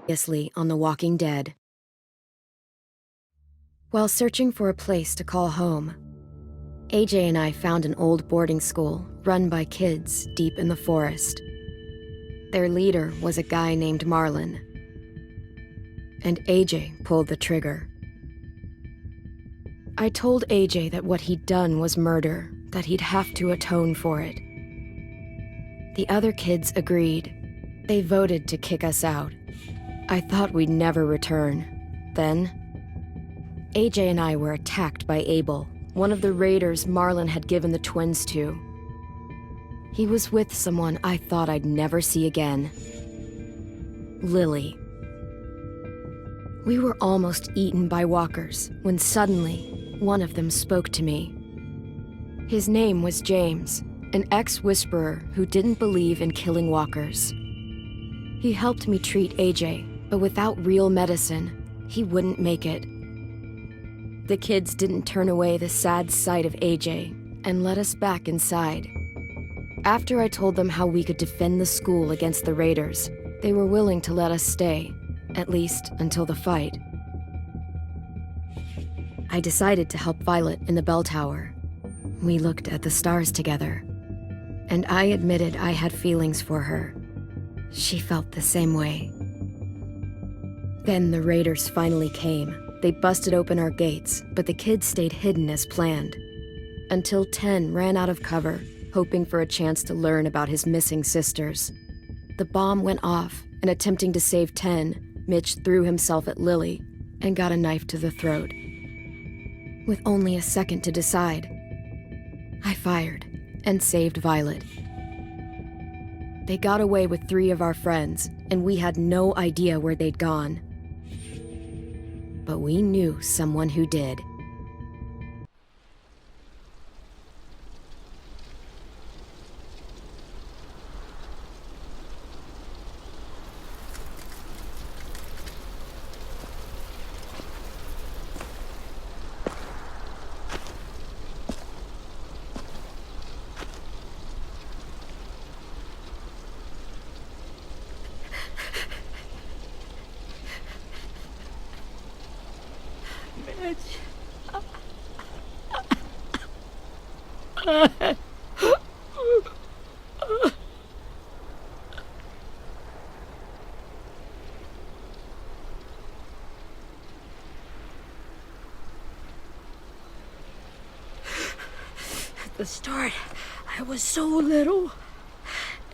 previously on The Walking Dead. While searching for a place to call home, AJ and I found an old boarding school run by kids deep in the forest. Their leader was a guy named Marlon, and AJ pulled the trigger. I told AJ that what he'd done was murder, that he'd have to atone for it. The other kids agreed. They voted to kick us out. I thought we'd never return. Then, AJ and I were attacked by Abel, one of the raiders Marlon had given the twins to. He was with someone I thought I'd never see again. Lily. We were almost eaten by walkers when suddenly, one of them spoke to me. His name was James, an ex-whisperer who didn't believe in killing walkers. He helped me treat AJ, but without real medicine, he wouldn't make it. The kids didn't turn away the sad sight of AJ and let us back inside. After I told them how we could defend the school against the raiders, they were willing to let us stay, at least until the fight. I decided to help Violet in the bell tower. We looked at the stars together, and I admitted I had feelings for her. She felt the same way. Then the raiders finally came. They busted open our gates, but the kids stayed hidden as planned. Until 10 ran out of cover, hoping for a chance to learn about his missing sisters. The bomb went off, and attempting to save 10, Mitch threw himself at Lily and got a knife to the throat. With only a second to decide, I fired and saved Violet. They got away with 3 of our friends, and we had no idea where they'd gone. But we knew someone who did. At the start, I was so little,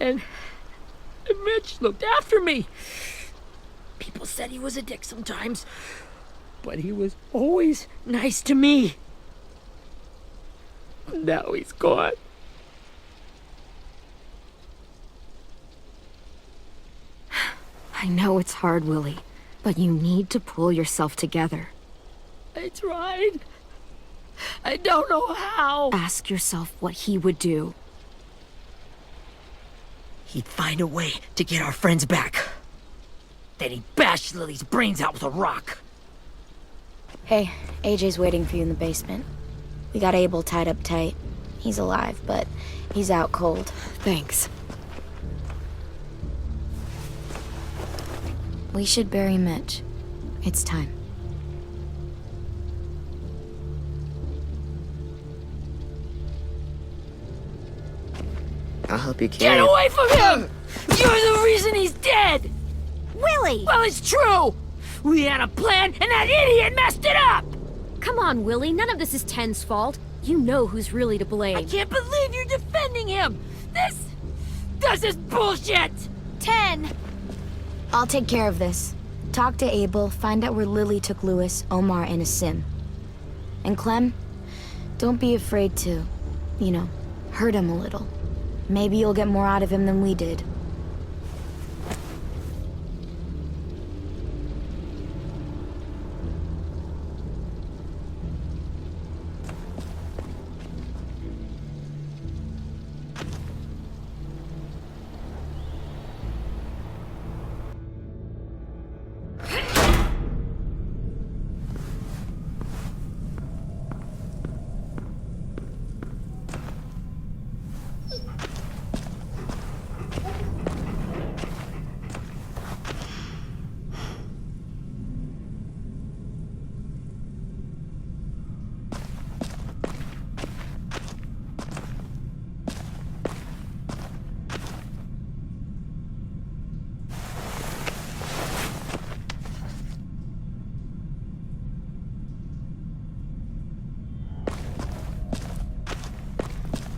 and Mitch looked after me. People said he was a dick sometimes, but he was always nice to me. Now he's gone. I know it's hard, Willie, but you need to pull yourself together. I tried. I don't know how. Ask yourself what he would do. He'd find a way to get our friends back. Then he'd bash Lily's brains out with a rock. Hey, AJ's waiting for you in the basement. We got Abel tied up tight. He's alive, but he's out cold. Thanks. We should bury Mitch. It's time. I'll help you carry Get away from him! You're the reason he's dead! Willie! Well, it's true! We had a plan, and that idiot messed it up! Come on, Willie. None of this is Ten's fault. You know who's really to blame. I can't believe you're defending him! This is bullshit! 10! I'll take care of this. Talk to Abel, find out where Lily took Lewis, Omar, and Asim. And Clem, don't be afraid to, hurt him a little. Maybe you'll get more out of him than we did.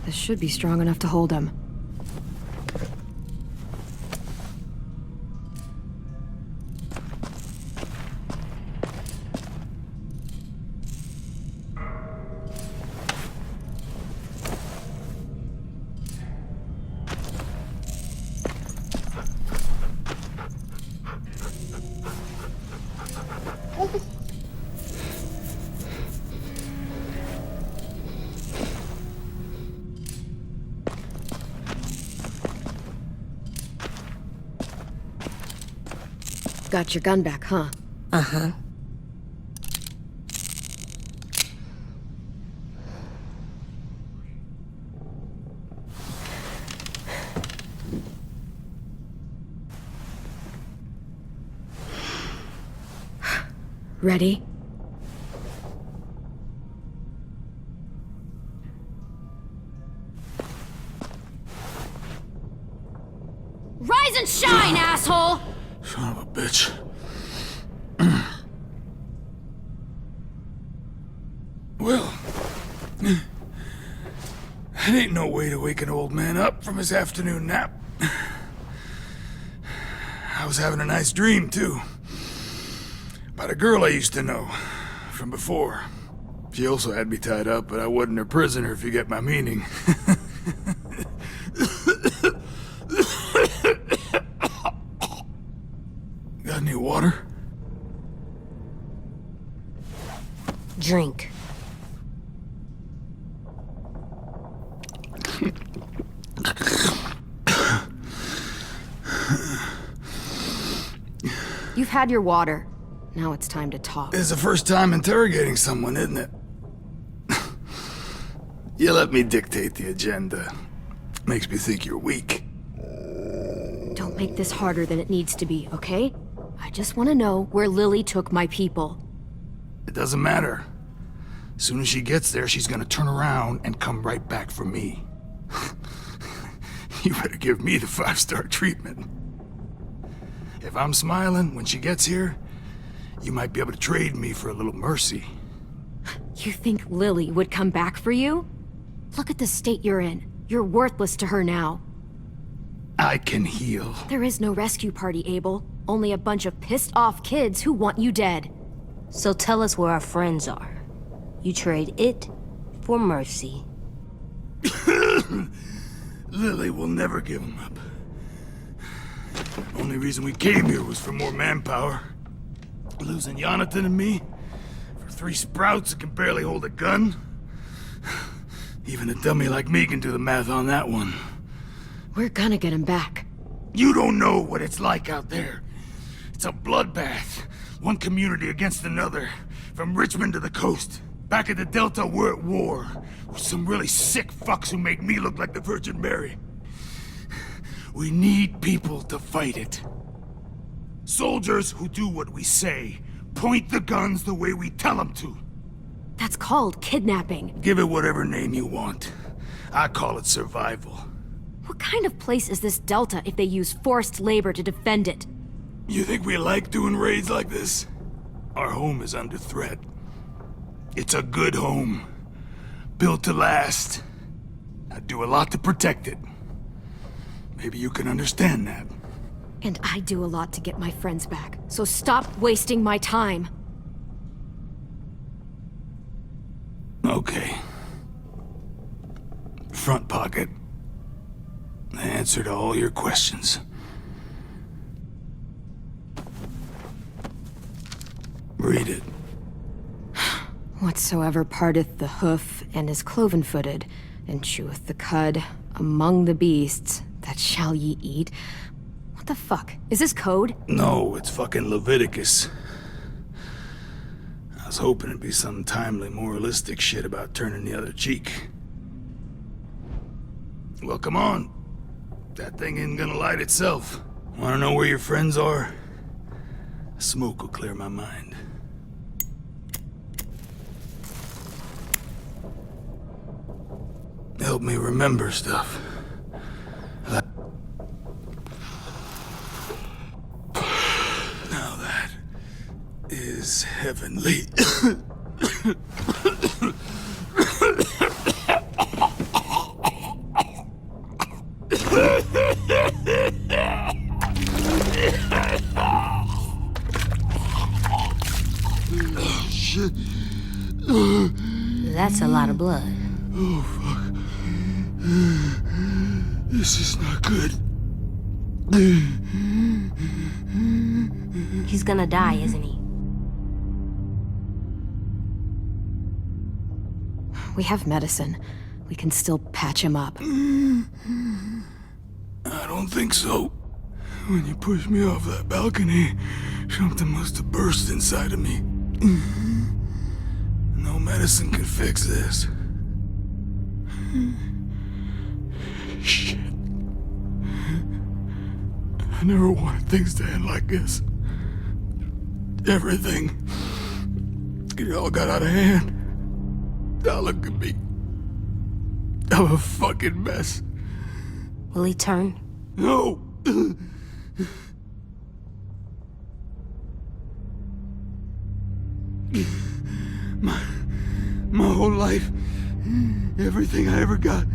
This should be strong enough to hold him. Got your gun back, huh? Uh-huh. Ready? Rise and shine, asshole! Son of a bitch. Well, that ain't no way to wake an old man up from his afternoon nap. I was having a nice dream, too. About a girl I used to know from before. She also had me tied up, but I wasn't her prisoner, if you get my meaning. Got any water? Drink. You've had your water. Now it's time to talk. It's the first time interrogating someone, isn't it? You let me dictate the agenda. Makes me think you're weak. Don't make this harder than it needs to be, okay? I just want to know where Lily took my people. It doesn't matter. As soon as she gets there, she's gonna turn around and come right back for me. You better give me the 5-star treatment. If I'm smiling when she gets here, you might be able to trade me for a little mercy. You think Lily would come back for you? Look at the state you're in. You're worthless to her now. I can heal. There is no rescue party, Abel. Only a bunch of pissed-off kids who want you dead. So tell us where our friends are. You trade it for mercy. Lily will never give him up. Only reason we came here was for more manpower. Losing Jonathan and me for 3 sprouts that can barely hold a gun. Even a dummy like me can do the math on that one. We're gonna get him back. You don't know what it's like out there. It's a bloodbath. One community against another. From Richmond to the coast. Back at the Delta, we're at war. With some really sick fucks who make me look like the Virgin Mary. We need people to fight it. Soldiers who do what we say. Point the guns the way we tell them to. That's called kidnapping. Give it whatever name you want. I call it survival. What kind of place is this Delta if they use forced labor to defend it? You think we like doing raids like this? Our home is under threat. It's a good home. Built to last. I do a lot to protect it. Maybe you can understand that. And I do a lot to get my friends back, so stop wasting my time. Okay. Front pocket. The answer to all your questions. Read it. Whatsoever parteth the hoof and is cloven-footed, and cheweth the cud among the beasts, that shall ye eat. What the fuck? Is this code? No, it's fucking Leviticus. I was hoping it'd be some timely, moralistic shit about turning the other cheek. Well, come on. That thing ain't gonna light itself. Wanna know where your friends are? Smoke will clear my mind. Help me remember stuff. Now that is heavenly. lot of blood. Oh, fuck. This is not good. He's gonna die, isn't he? We have medicine. We can still patch him up. I don't think so. When you pushed me off that balcony, something must have burst inside of me. No medicine can fix this. Shit. I never wanted things to end like this. Everything. It all got out of hand. Now look at me. I'm a fucking mess. Will he turn? No! My whole life, everything I ever got,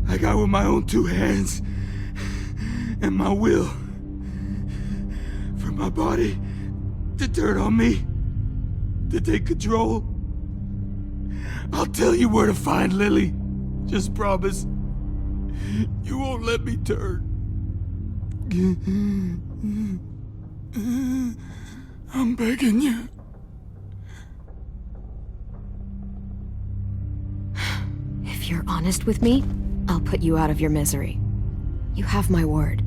I got with my own two hands and my will. For my body to turn on me, to take control. I'll tell you where to find Lily. Just promise you won't let me turn. I'm begging you. If you're honest with me, I'll put you out of your misery. You have my word.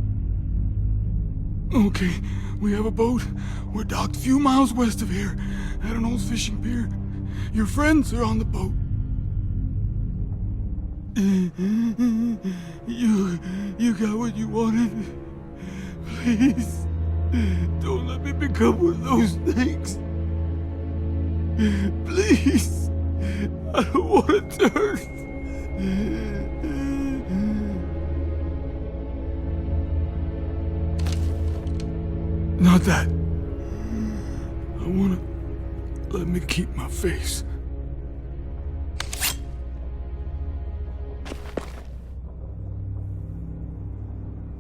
Okay, we have a boat. We're docked a few miles west of here, at an old fishing pier. Your friends are on the boat. You got what you wanted. Please, don't let me become one of those things. Please, I don't want to turn. Not that. I wanna let me keep my face.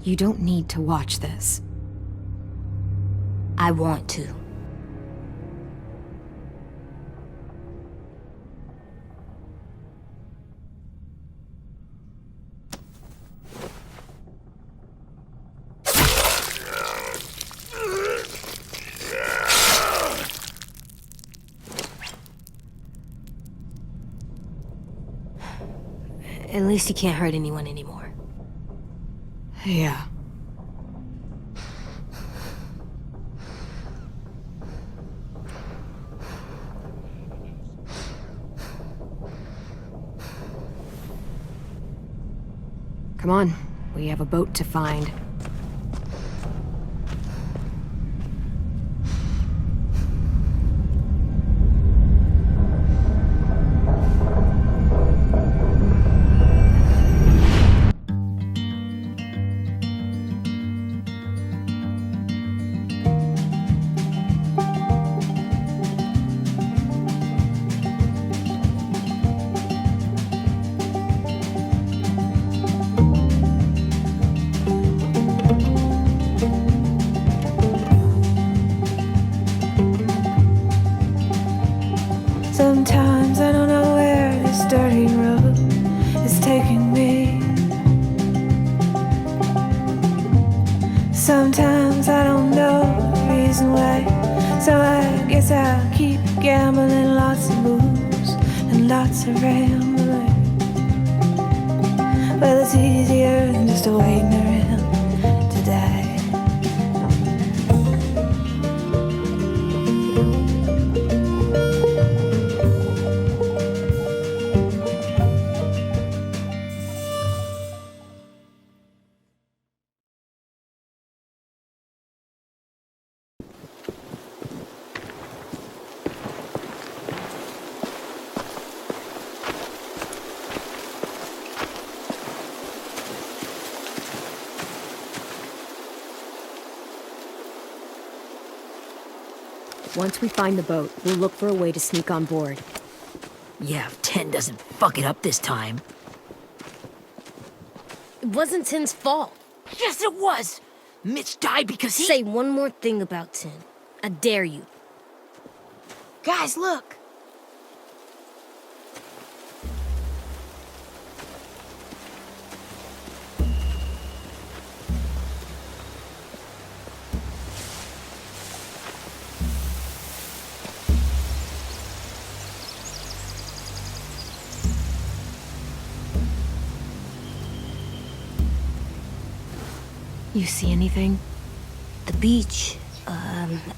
You don't need to watch this. I want to. At least he can't hurt anyone anymore. Yeah. Come on, we have a boat to find. Sometimes I don't know where this dirty road is taking me. Sometimes I don't know the reason why, so I guess I'll keep gambling, lots of moves and lots of rambling. Well, it's easier than just waiting around to die. Once we find the boat, we'll look for a way to sneak on board. Yeah, if 10 doesn't fuck it up this time. It wasn't Tin's fault. Yes, it was! Mitch died because he— Say one more thing about Tin. I dare you. Guys, look! You see anything? The beach,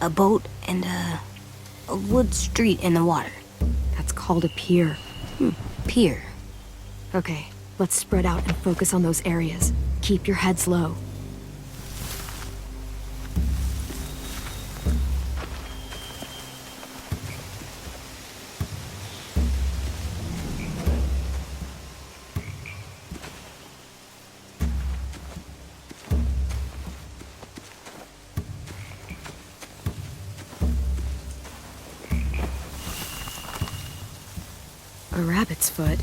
a boat, and a wood street in the water. That's called a pier. Pier. Okay, let's spread out and focus on those areas. Keep your heads low. A rabbit's foot.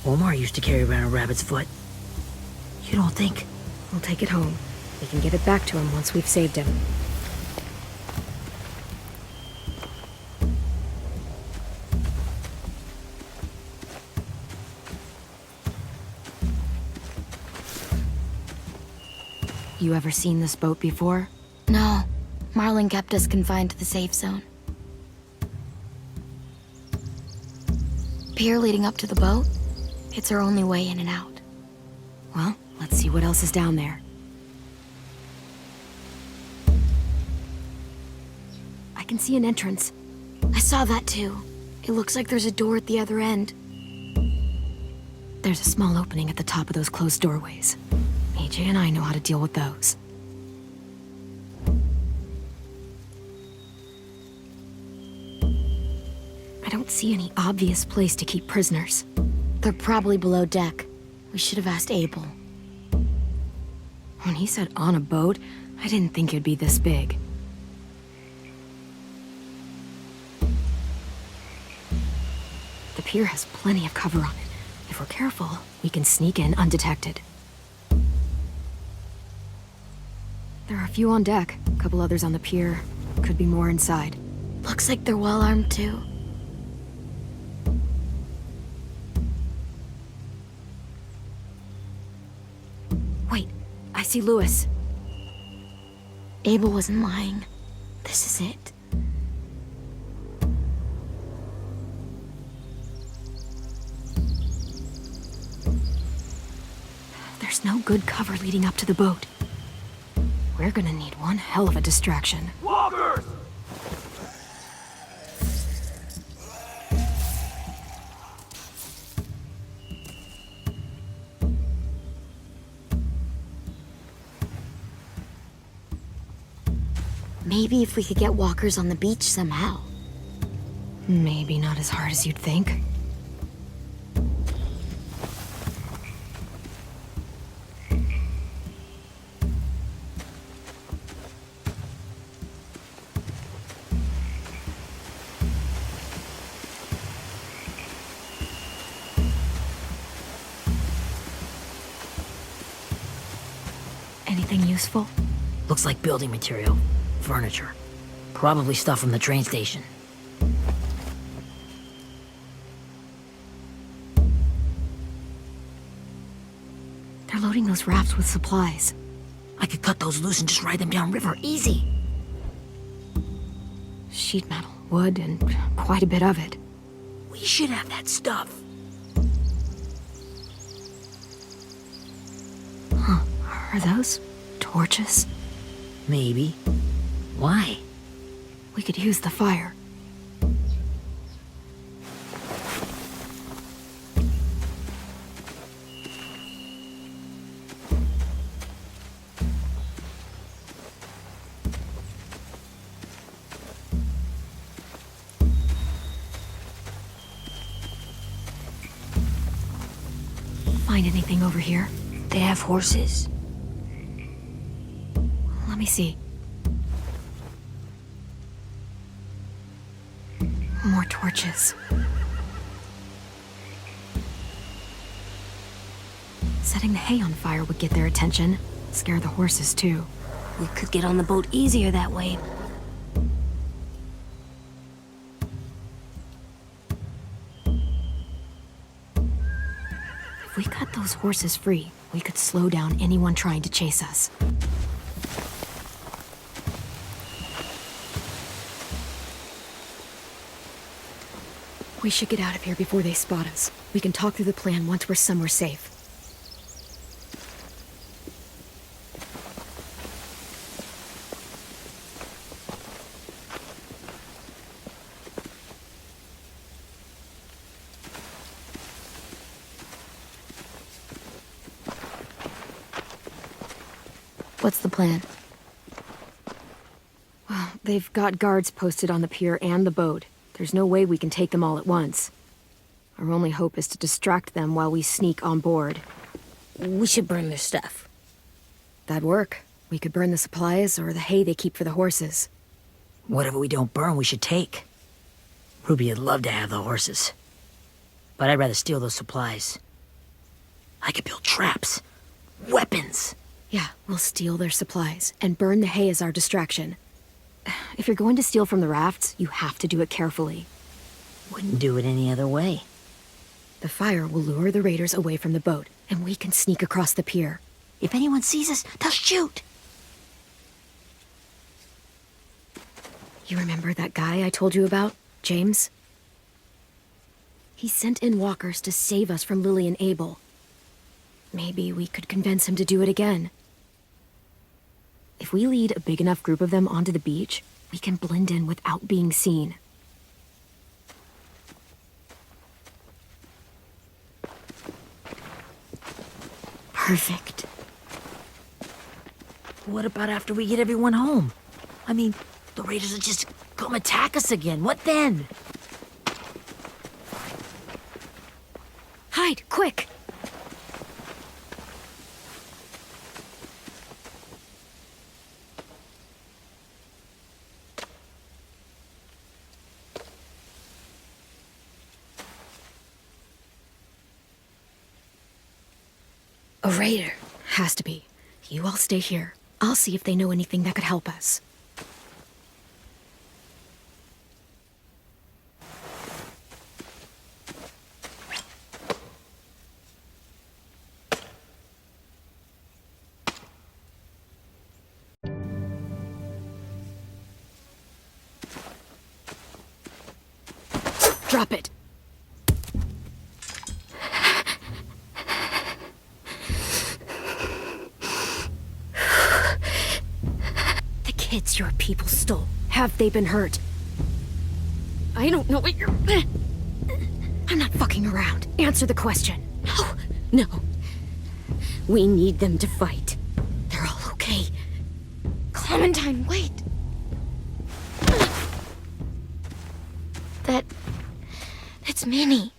Omar used to carry around a rabbit's foot. You don't think? We'll take it home. We can give it back to him once we've saved him. You ever seen this boat before? No. Marlin kept us confined to the safe zone. Pier leading up to the boat? It's our only way in and out. Well, let's see what else is down there. I can see an entrance. I saw that too. It looks like there's a door at the other end. There's a small opening at the top of those closed doorways. AJ and I know how to deal with those. I don't see any obvious place to keep prisoners. They're probably below deck. We should have asked Abel. When he said on a boat, I didn't think it'd be this big. The pier has plenty of cover on it. If we're careful, we can sneak in undetected. There are a few on deck, a couple others on the pier. Could be more inside. Looks like they're well armed too. Wait, I see Lewis. Abel wasn't lying. This is it. There's no good cover leading up to the boat. We're gonna need one hell of a distraction. Walkers! Maybe if we could get walkers on the beach somehow. Maybe not as hard as you'd think. Anything useful? Looks like building material. Furniture. Probably stuff from the train station. They're loading those rafts with supplies. I could cut those loose and just ride them downriver. Easy. Sheet metal, wood, and quite a bit of it. We should have that stuff. Huh. Are those torches? Maybe. Why? We could use the fire. Find anything over here? They have horses. Let me see. More torches. Setting the hay on fire would get their attention. Scare the horses, too. We could get on the boat easier that way. If we cut those horses free, we could slow down anyone trying to chase us. We should get out of here before they spot us. We can talk through the plan once we're somewhere safe. What's the plan? Well, they've got guards posted on the pier and the boat. There's no way we can take them all at once. Our only hope is to distract them while we sneak on board. We should burn their stuff. That'd work. We could burn the supplies or the hay they keep for the horses. Whatever we don't burn, we should take. Ruby would love to have the horses. But I'd rather steal those supplies. I could build traps. Weapons. Yeah, we'll steal their supplies and burn the hay as our distraction. If you're going to steal from the rafts, you have to do it carefully. Wouldn't do it any other way. The fire will lure the raiders away from the boat, and we can sneak across the pier. If anyone sees us, they'll shoot. You remember that guy I told you about, James? He sent in walkers to save us from Lily and Abel. Maybe we could convince him to do it again. If we lead a big enough group of them onto the beach, we can blend in without being seen. Perfect. What about after we get everyone home? I mean, the raiders will just come attack us again. What then? Hide, quick! A raider. Has to be. You all stay here. I'll see if they know anything that could help us. Drop it. Kids your people stole. Have they been hurt? I don't know what you're... I'm not fucking around. Answer the question. No. We need them to fight. They're all okay. Clementine, wait! That's Minnie.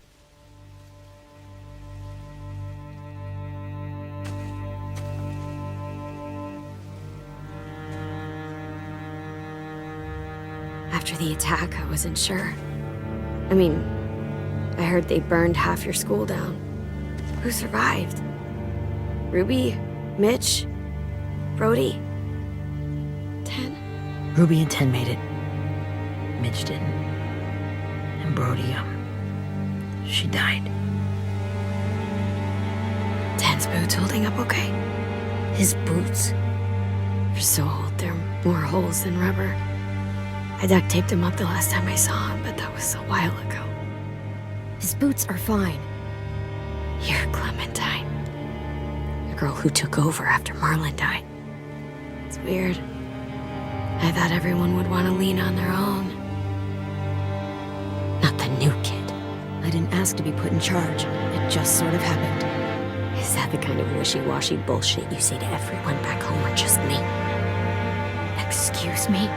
After the attack, I wasn't sure. I mean, I heard they burned half your school down. Who survived? Ruby? Mitch? Brody? 10? Ruby and 10 made it. Mitch didn't. And Brody, she died. 10's boots holding up okay? His boots? They're so old, there are more holes than rubber. I duct taped him up the last time I saw him, but that was a while ago. His boots are fine. You're Clementine. The girl who took over after Marlon died. It's weird. I thought everyone would want to lean on their own. Not the new kid. I didn't ask to be put in charge. It just sort of happened. Is that the kind of wishy-washy bullshit you say to everyone back home or just me? Excuse me?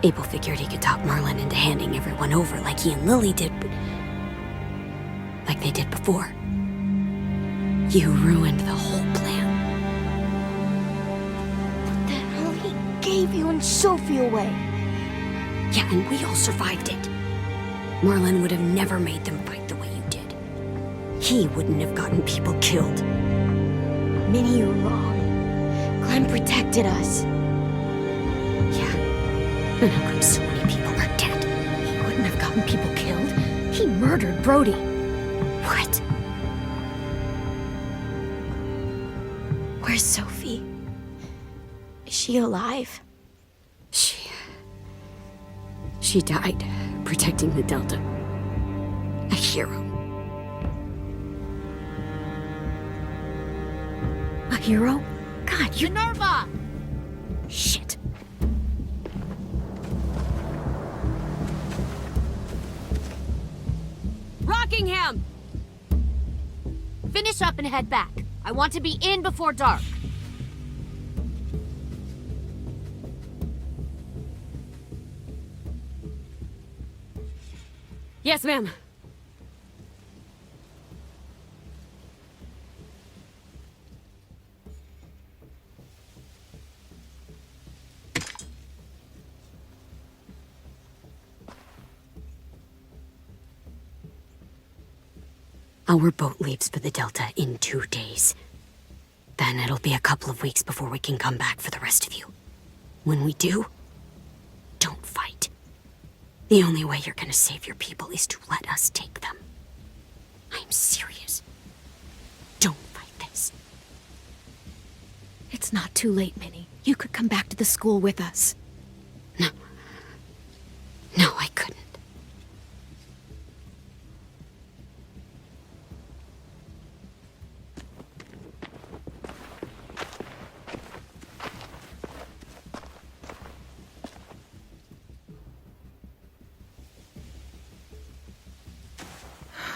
Abel figured he could talk Marlon into handing everyone over like he and Lily did, but... like they did before. You ruined the whole plan. What the hell? He gave you and Sophie away. Yeah, and we all survived it. Marlon would have never made them fight the way you did. He wouldn't have gotten people killed. Minnie, you're wrong. Clem protected us. Yeah. And how come so many people are dead? He wouldn't have gotten people killed. He murdered Brody. What? Where's Sophie? Is she alive? She died protecting the Delta. A hero. A hero? God, you're... Minerva! Shit. Rockingham! Finish up and head back. I want to be in before dark. Yes, ma'am. Our boat leaves for the Delta in 2 days. Then it'll be a couple of weeks before we can come back for the rest of you. When we do, don't fight. The only way you're gonna save your people is to let us take them. I'm serious. Don't fight this. It's not too late, Minnie. You could come back to the school with us. No. No, I couldn't.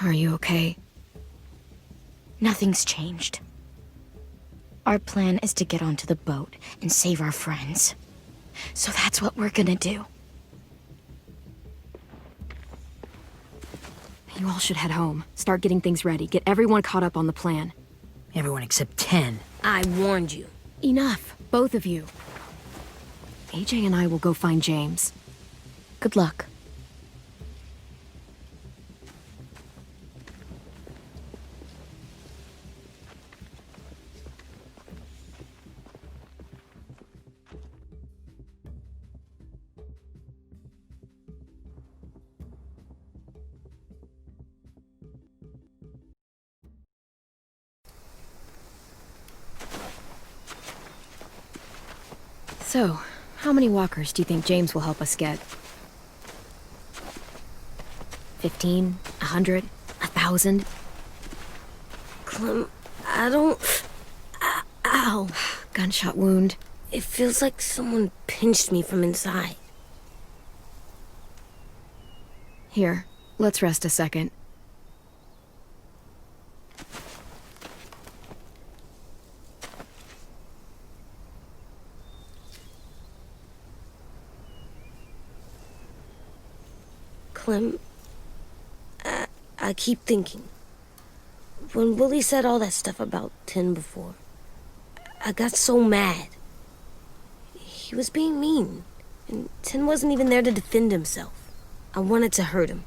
Are you okay? Nothing's changed. Our plan is to get onto the boat and save our friends. So that's what we're gonna do. You all should head home. Start getting things ready. Get everyone caught up on the plan. Everyone except 10. I warned you. Enough, both of you. AJ and I will go find James. Good luck. So, how many walkers do you think James will help us get? 15? 100? 1,000? Clem, I don't... Ow. Gunshot wound. It feels like someone pinched me from inside. Here, let's rest a second. Clem, I keep thinking. When Willie said all that stuff about 10 before, I got so mad. He was being mean, and 10 wasn't even there to defend himself. I wanted to hurt him.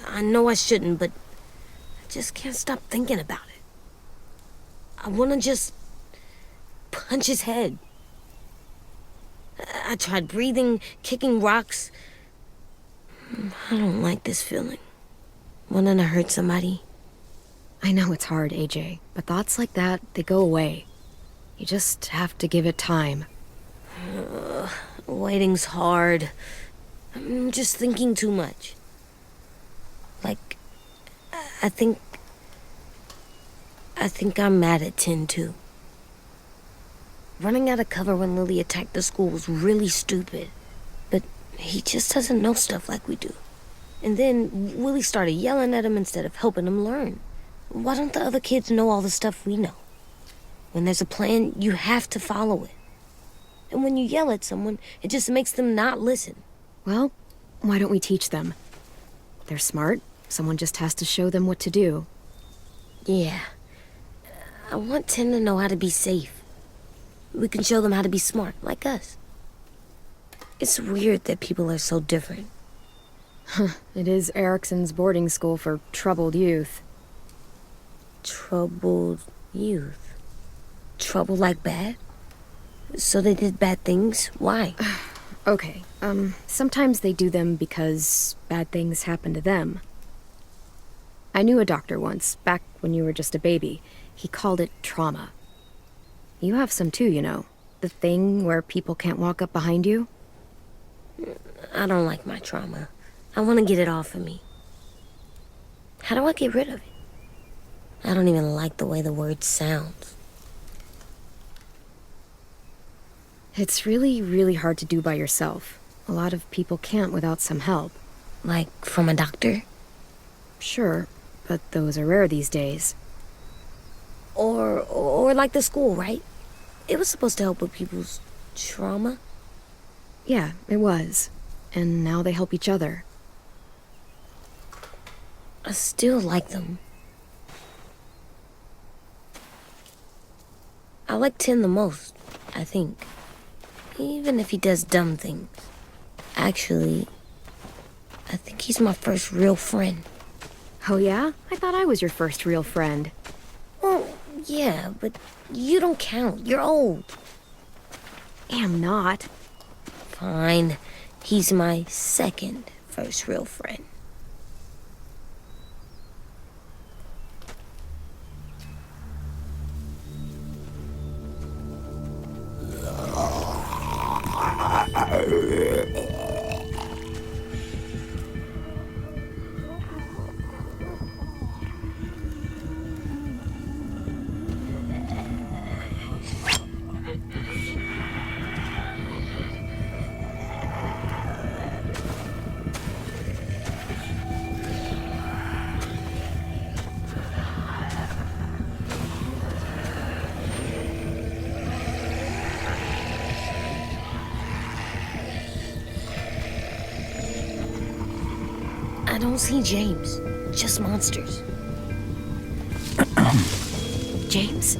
I know I shouldn't, but I just can't stop thinking about it. I want to just punch his head. I tried breathing, kicking rocks. I don't like this feeling. Wanting to hurt somebody. I know it's hard, AJ, but thoughts like that, they go away. You just have to give it time. Waiting's hard. I'm just thinking too much. Like, I think I'm mad at 10 too. Running out of cover when Lily attacked the school was really stupid. But he just doesn't know stuff like we do. And then Willie started yelling at him instead of helping him learn. Why don't the other kids know all the stuff we know? When there's a plan, you have to follow it. And when you yell at someone, it just makes them not listen. Well, why don't we teach them? They're smart. Someone just has to show them what to do. Yeah. I want 10 to know how to be safe. We can show them how to be smart, like us. It's weird that people are so different. It is Erickson's boarding school for troubled youth. Troubled youth? Trouble like bad? So they did bad things? Why? Okay, sometimes they do them because bad things happen to them. I knew a doctor once, back when you were just a baby. He called it trauma. You have some too, you know. The thing where people can't walk up behind you. I don't like my trauma. I want to get it off of me. How do I get rid of it? I don't even like the way the word sounds. It's really, really hard to do by yourself. A lot of people can't without some help. Like from a doctor? Sure, but those are rare these days. Or like the school, right? It was supposed to help with people's trauma. Yeah, it was. And now they help each other. I still like them. I like Tin the most, I think. Even if he does dumb things. Actually, I think he's my first real friend. Oh yeah? I thought I was your first real friend. Well, yeah, but you don't count. You're old. Am not. Fine. He's my second first real friend. I don't see James. Just monsters. James?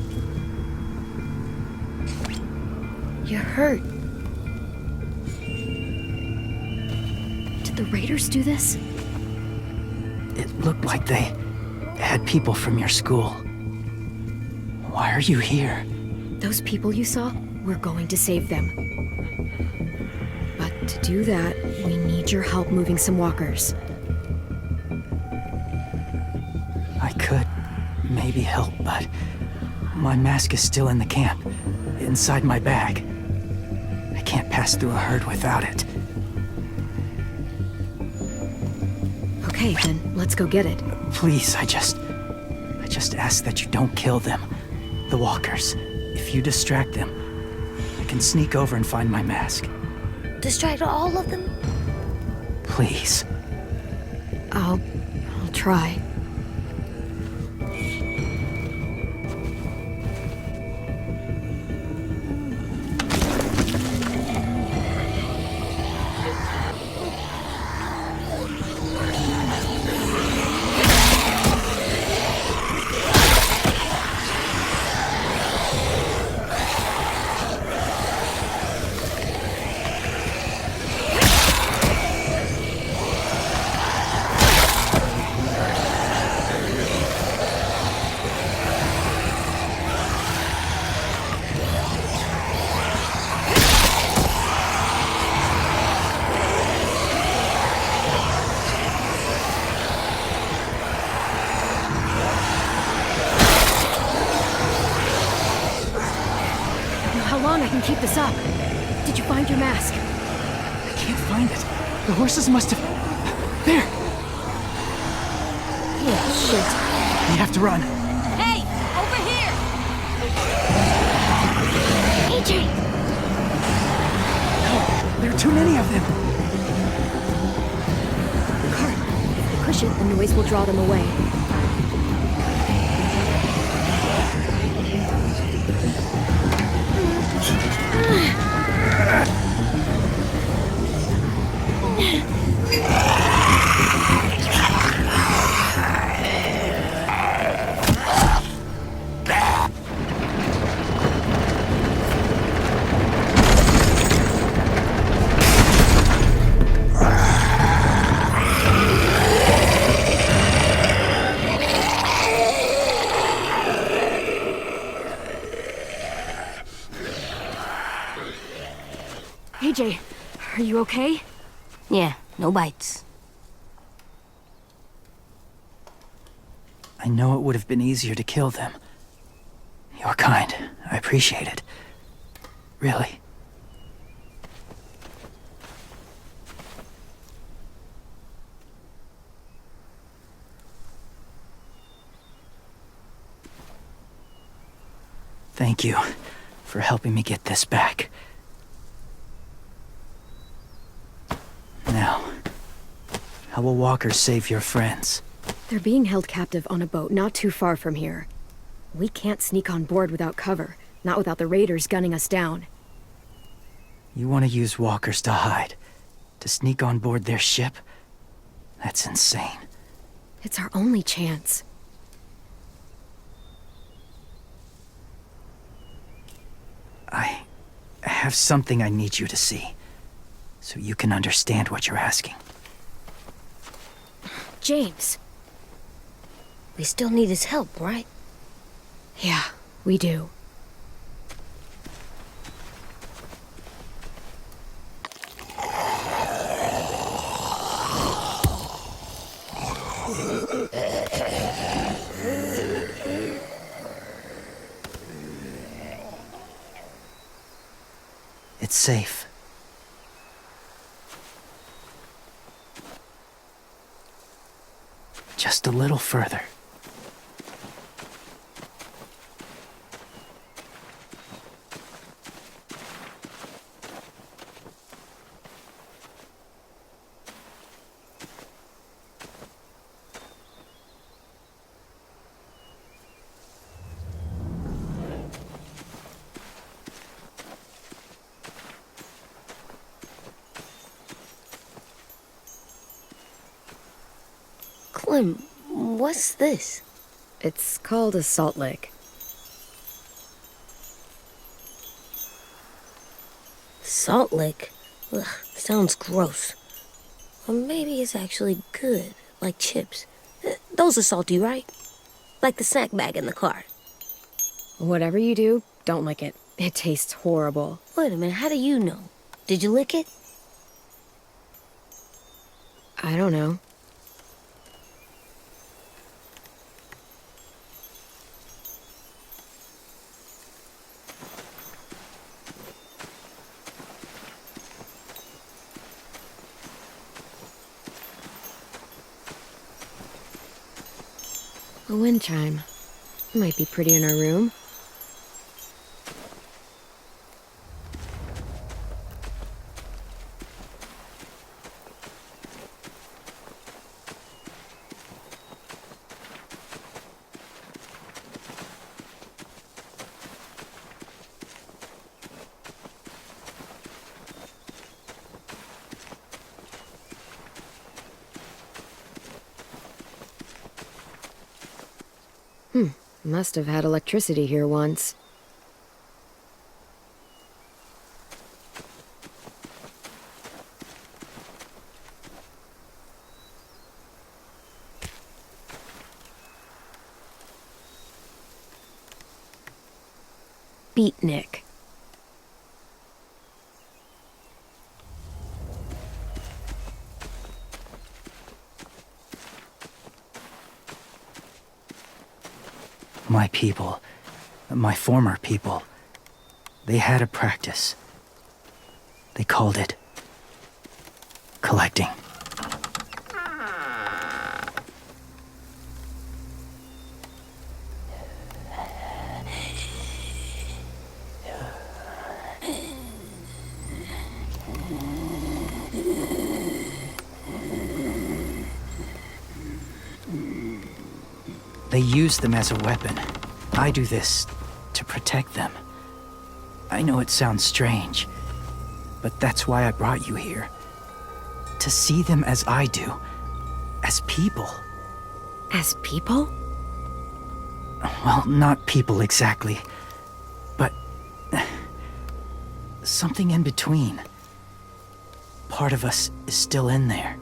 You're hurt. Did the Raiders do this? It looked like they had people from your school. Why are you here? Those people you saw? We're going to save them. But to do that, we need your help moving some walkers. I could maybe help, but my mask is still in the camp, inside my bag. I can't pass through a herd without it. Okay, then let's go get it. Please, I just ask that you don't kill them. The walkers. If you distract them, I can sneak over and find my mask. Distract all of them? Please. I'll try. How long I can keep this up? Did you find your mask? I can't find it. The horses must have... There! Yeah, shit. We have to run. Hey! Over here! AJ! No, there are too many of them. Push it, the noise will draw them away. AJ, are you okay? Yeah, no bites. I know it would have been easier to kill them. You're kind. I appreciate it. Really. Thank you for helping me get this back. Now, how will walkers save your friends? They're being held captive on a boat not too far from here. We can't sneak on board without cover, not without the raiders gunning us down. You want to use walkers to hide? To sneak on board their ship? That's insane. It's our only chance. I have something I need you to see, so you can understand what you're asking. James. We still need his help, right? Yeah, we do. It's safe. Just a little further. Clem, what's this? It's called a salt lick. Salt lick? Ugh, sounds gross. Or maybe it's actually good, like chips. Those are salty, right? Like the snack bag in the car. Whatever you do, don't lick it. It tastes horrible. Wait a minute, how do you know? Did you lick it? I don't know. A wind chime. Might be pretty in our room. Must have had electricity here once. Beatnik. My people, my former people, they had a practice. They called it collecting. They use them as a weapon. I do this to protect them. I know it sounds strange, but that's why I brought you here. To see them as I do, as people. As people? Well, not people exactly, but something in between. Part of us is still in there.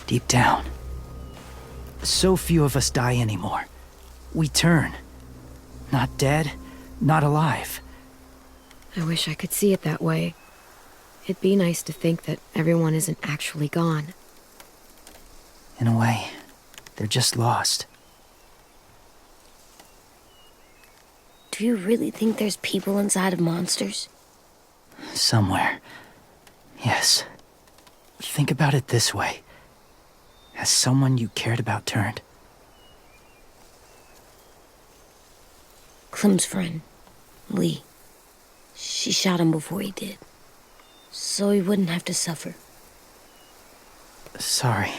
Deep down. So few of us die anymore. We turn. Not dead, not alive. I wish I could see it that way. It'd be nice to think that everyone isn't actually gone. In a way, they're just lost. Do you really think there's people inside of monsters? Somewhere. Yes. Think about it this way. Has someone you cared about turned? Clem's friend, Lee. She shot him before he did. So he wouldn't have to suffer. Sorry.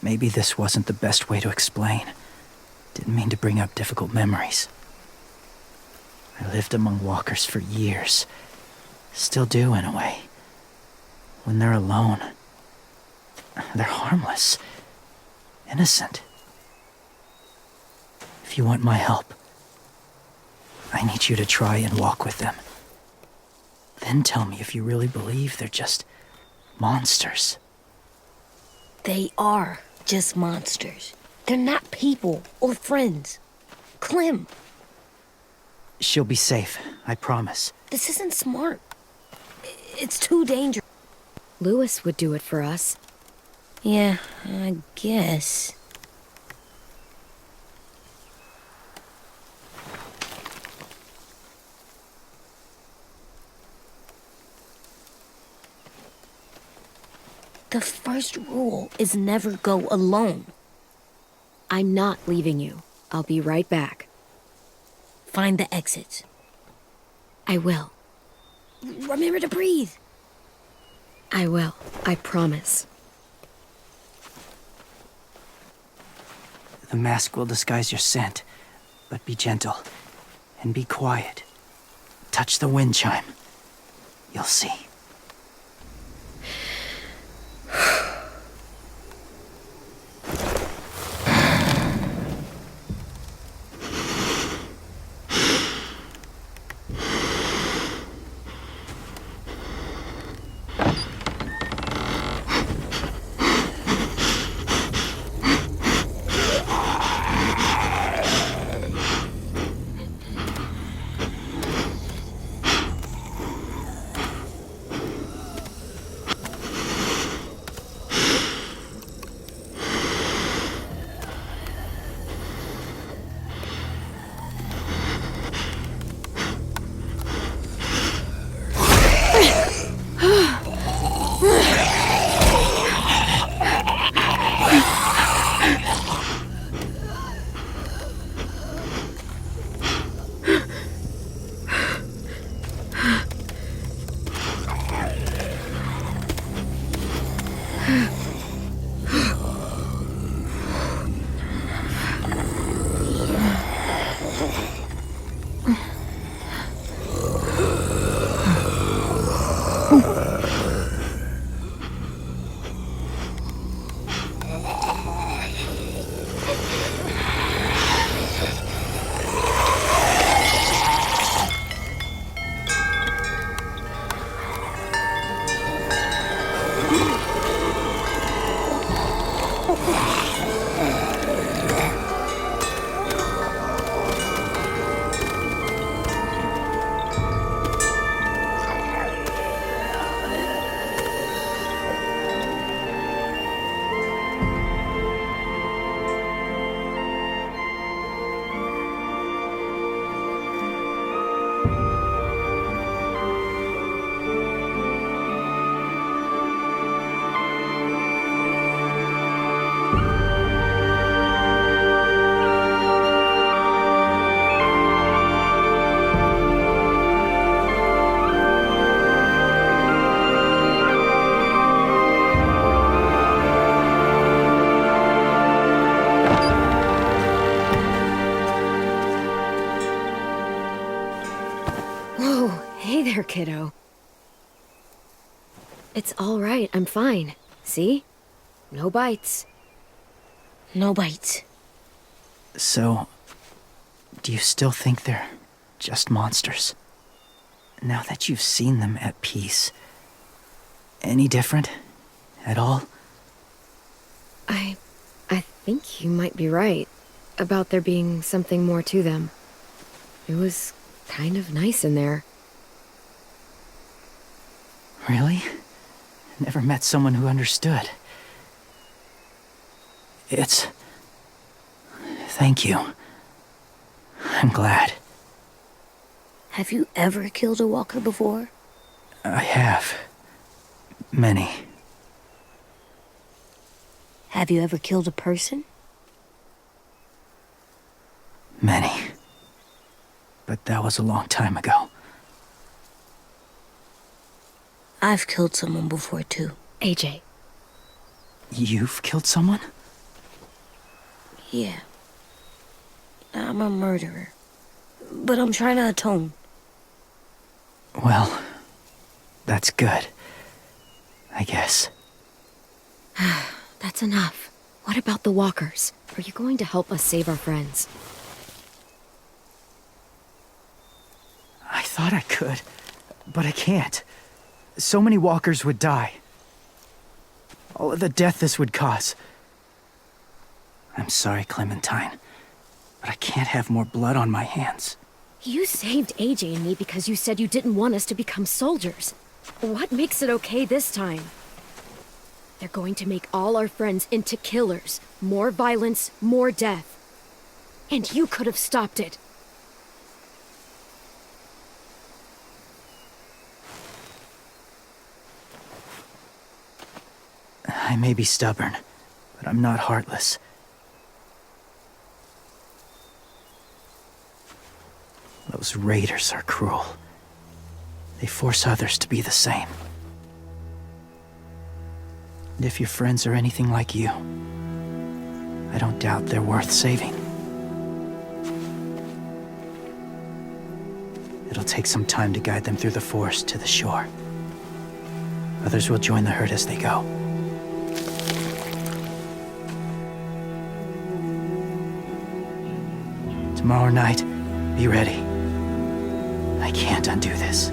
Maybe this wasn't the best way to explain. Didn't mean to bring up difficult memories. I lived among walkers for years. Still do, in a way. When they're alone, they're harmless. Innocent. If you want my help, I need you to try and walk with them. Then tell me if you really believe they're just monsters. They are just monsters. They're not people or friends. Clem, She'll be safe, I promise. this isn't smart. It's too dangerous. Lewis would do it for us. Yeah, I guess. The first rule is never go alone. I'm not leaving you. I'll be right back. Find the exits. I will. Remember to breathe. I will. I promise. The mask will disguise your scent, but be gentle and be quiet. Touch the wind chime. You'll see. Kiddo. It's all right. I'm fine. See? No bites. No bites. So, do you still think they're just monsters? Now that you've seen them at peace, any different at all? I think you might be right about there being something more to them. It was kind of nice in there. Really? Never met someone who understood. Thank you. I'm glad. Have you ever killed a walker before? I have. Many. Have you ever killed a person? Many. But that was a long time ago. I've killed someone before, too. AJ. You've killed someone? Yeah. I'm a murderer. But I'm trying to atone. Well, that's good. I guess. That's enough. What about the walkers? Are you going to help us save our friends? I thought I could, but I can't. So many walkers would die. All of the death this would cause. I'm sorry, Clementine, but I can't have more blood on my hands. You saved AJ and me because you said you didn't want us to become soldiers. What makes it okay this time? They're going to make all our friends into killers. More violence, more death. And you could have stopped it. I may be stubborn, but I'm not heartless. Those raiders are cruel. They force others to be the same. And if your friends are anything like you, I don't doubt they're worth saving. It'll take some time to guide them through the forest to the shore. Others will join the herd as they go. Tomorrow night, be ready. I can't undo this.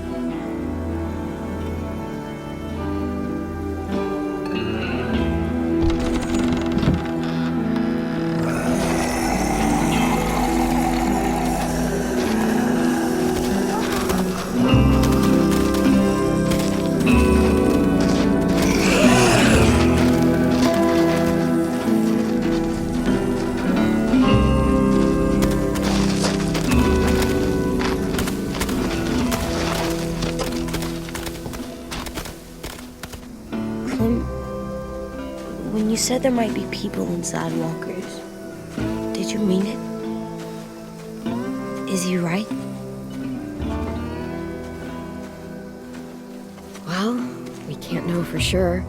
When you said there might be people inside walkers, did you mean it? Is he right? Well, we can't know for sure.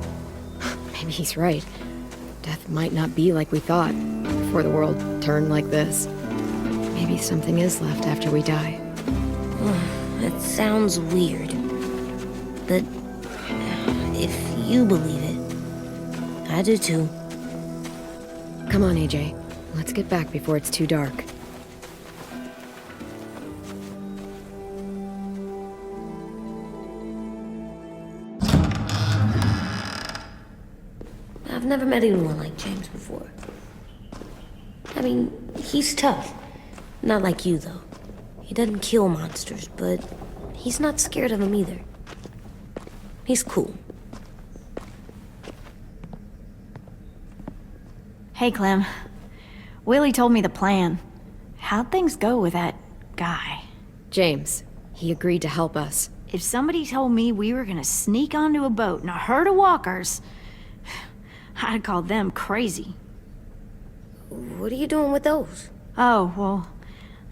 Maybe he's right. Death might not be like we thought before the world turned like this. Maybe something is left after we die. It sounds weird. But if you believe it, I do too. Come on, AJ. Let's get back before it's too dark. I've never met anyone like James before. I mean, he's tough. Not like you, though. He doesn't kill monsters, but he's not scared of them either. He's cool. Hey, Clem. Willie told me the plan. How'd things go with that guy? James, he agreed to help us. If somebody told me we were gonna sneak onto a boat in a herd of walkers, I'd call them crazy. What are you doing with those? Oh, well,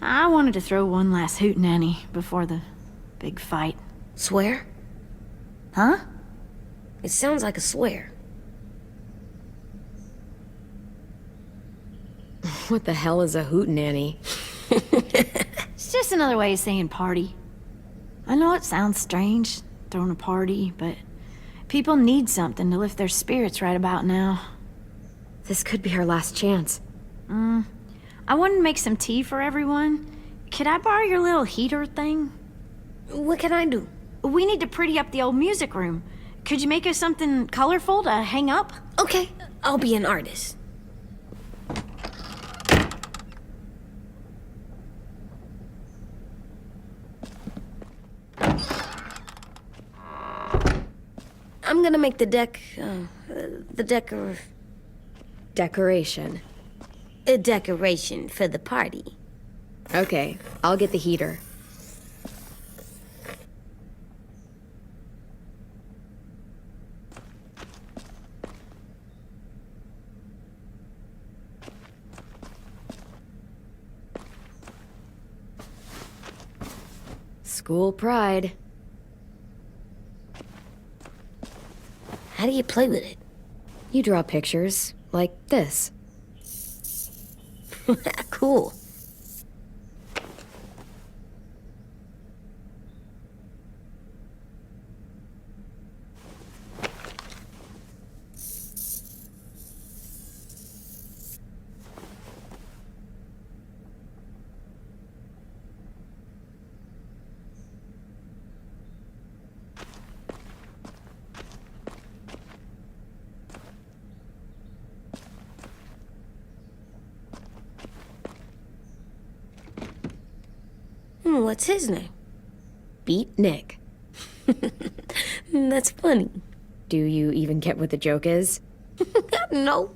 I wanted to throw one last hootenanny before the big fight. Swear? Huh? It sounds like a swear. What the hell is a hootenanny? It's just another way of saying party. I know it sounds strange, throwing a party, but people need something to lift their spirits right about now. This could be our last chance. I wanted to make some tea for everyone. Could I borrow your little heater thing? What can I do? We need to pretty up the old music room. Could you make us something colorful to hang up? Okay, I'll be an artist. I'm gonna make the Decoration. a decoration for the party. Okay, I'll get the heater. School pride. How do you play with it? You draw pictures, like this. Cool. What's his name? Beat Nick. That's funny. Do you even get what the joke is? No.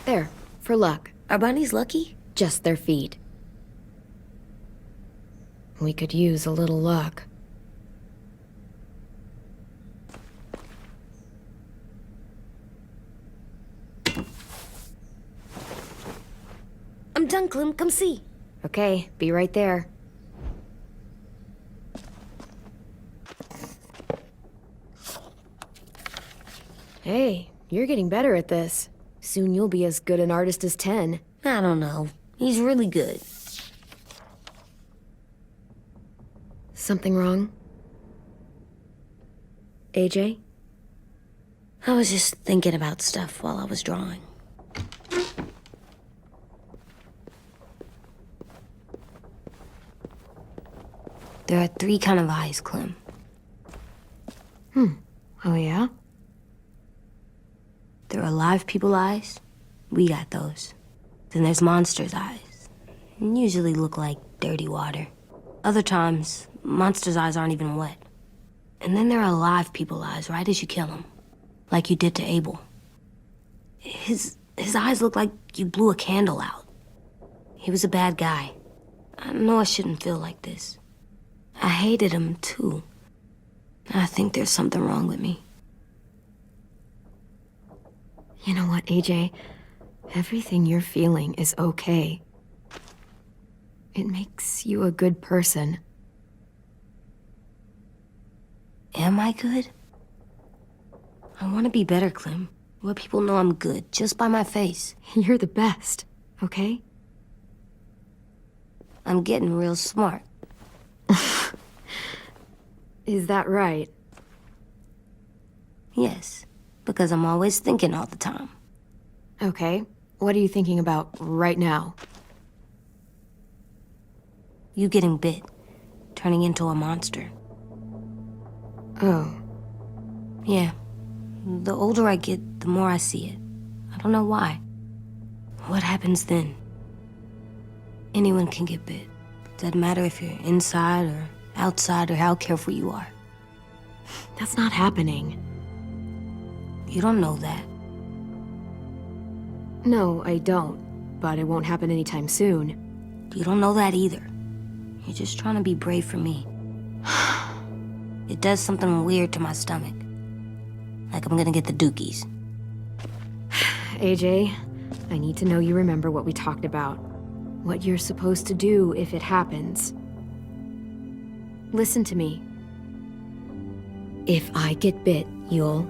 There, for luck. Are bunnies lucky? Just their feet. We could use a little luck. I'm done, Clem. Come see. Okay, be right there. Hey, you're getting better at this. Soon you'll be as good an artist as 10. I don't know. He's really good. Something wrong? AJ? I was just thinking about stuff while I was drawing. There are 3 kind of eyes, Clem. Oh yeah? There are live people eyes. We got those. Then there's monsters' eyes. Usually look like dirty water. Other times, monsters' eyes aren't even wet. And then there are live people eyes right as you kill them. Like you did to Abel. His eyes look like you blew a candle out. He was a bad guy. I know I shouldn't feel like this. I hated him, too. I think there's something wrong with me. You know what, AJ? Everything you're feeling is okay. It makes you a good person. Am I good? I want to be better, Clem. Let people know I'm good, just by my face. You're the best, okay? I'm getting real smart. Is that right? Yes, because I'm always thinking all the time. Okay, what are you thinking about right now? You getting bit, turning into a monster. Oh. Yeah. The older I get, the more I see it. I don't know why. What happens then? Anyone can get bit. Doesn't matter if you're inside or outside or how careful you are. That's not happening. You don't know that. No, I don't. But it won't happen anytime soon. You don't know that either. You're just trying to be brave for me. It does something weird to my stomach. Like I'm gonna get the dookies. AJ, I need to know you remember what we talked about. What you're supposed to do if it happens. Listen to me. If I get bit, you'll...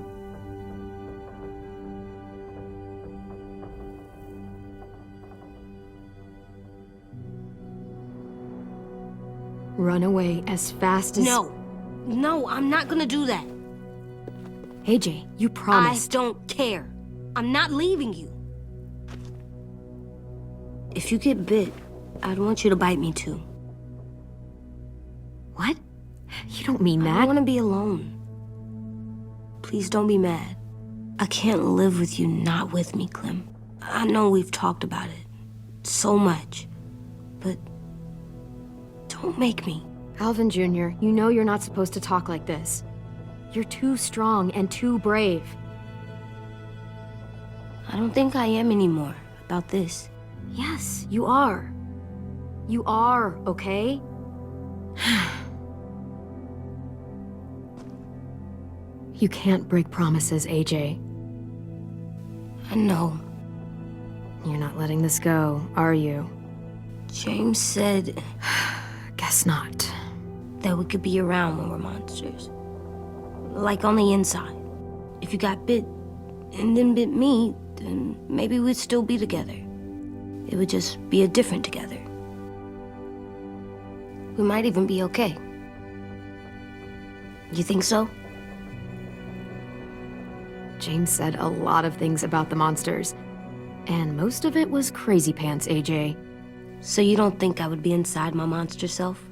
run away as fast as... No, I'm not gonna do that. AJ, you promised. I don't care. I'm not leaving you. If you get bit, I'd want you to bite me too. What? You don't mean I that. don't want to be alone. Please don't be mad. I can't live with you not with me, Clem. I know we've talked about it so much, but don't make me. Alvin Jr., you know you're not supposed to talk like this. You're too strong and too brave. I don't think I am anymore about this. Yes, you are. You are, okay? You can't break promises, AJ. I know. You're not letting this go, are you? James said Guess not. that we could be around when we're monsters. Like on the inside. If you got bit and then bit me, then maybe we'd still be together. It would just be a different together. We might even be okay. You think so? James said a lot of things about the monsters. And most of it was crazy pants, AJ. So you don't think I would be inside my monster self?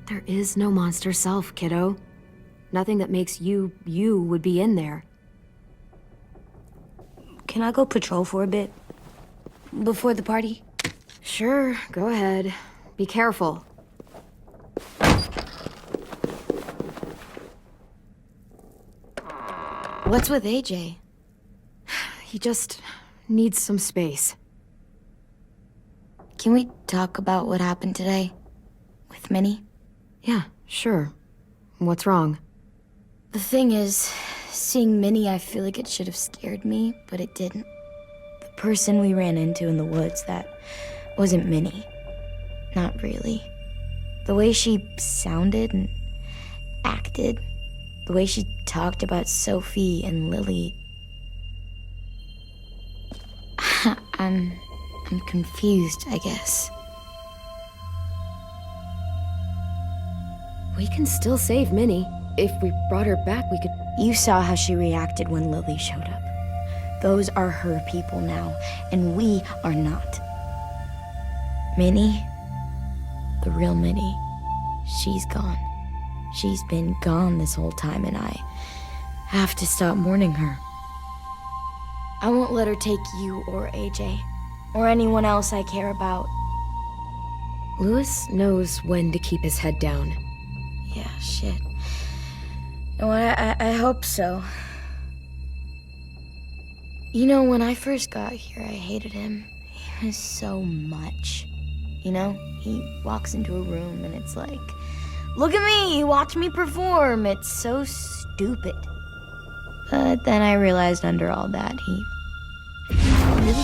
There is no monster self, kiddo. Nothing that makes you, you would be in there. Can I go patrol for a bit? Before the party? Sure, go ahead. Be careful. What's with AJ? He just needs some space. Can we talk about what happened today? With Minnie? Yeah, sure. What's wrong? The thing is, seeing Minnie, I feel like it should have scared me, but it didn't. The person we ran into in the woods, that wasn't Minnie. Not really. The way she sounded and acted, the way she talked about Sophie and Lily. I'm confused, I guess. We can still save Minnie. If we brought her back, we could... You saw how she reacted when Lily showed up. Those are her people now, and we are not. Minnie, the real Minnie, she's gone. She's been gone this whole time, and I have to stop mourning her. I won't let her take you or AJ, or anyone else I care about. Louis knows when to keep his head down. Yeah, shit. You know what, I hope so. You know, when I first got here, I hated him. He was so much. You know, he walks into a room and it's like, look at me, watch me perform. It's so stupid. But then I realized under all that, he really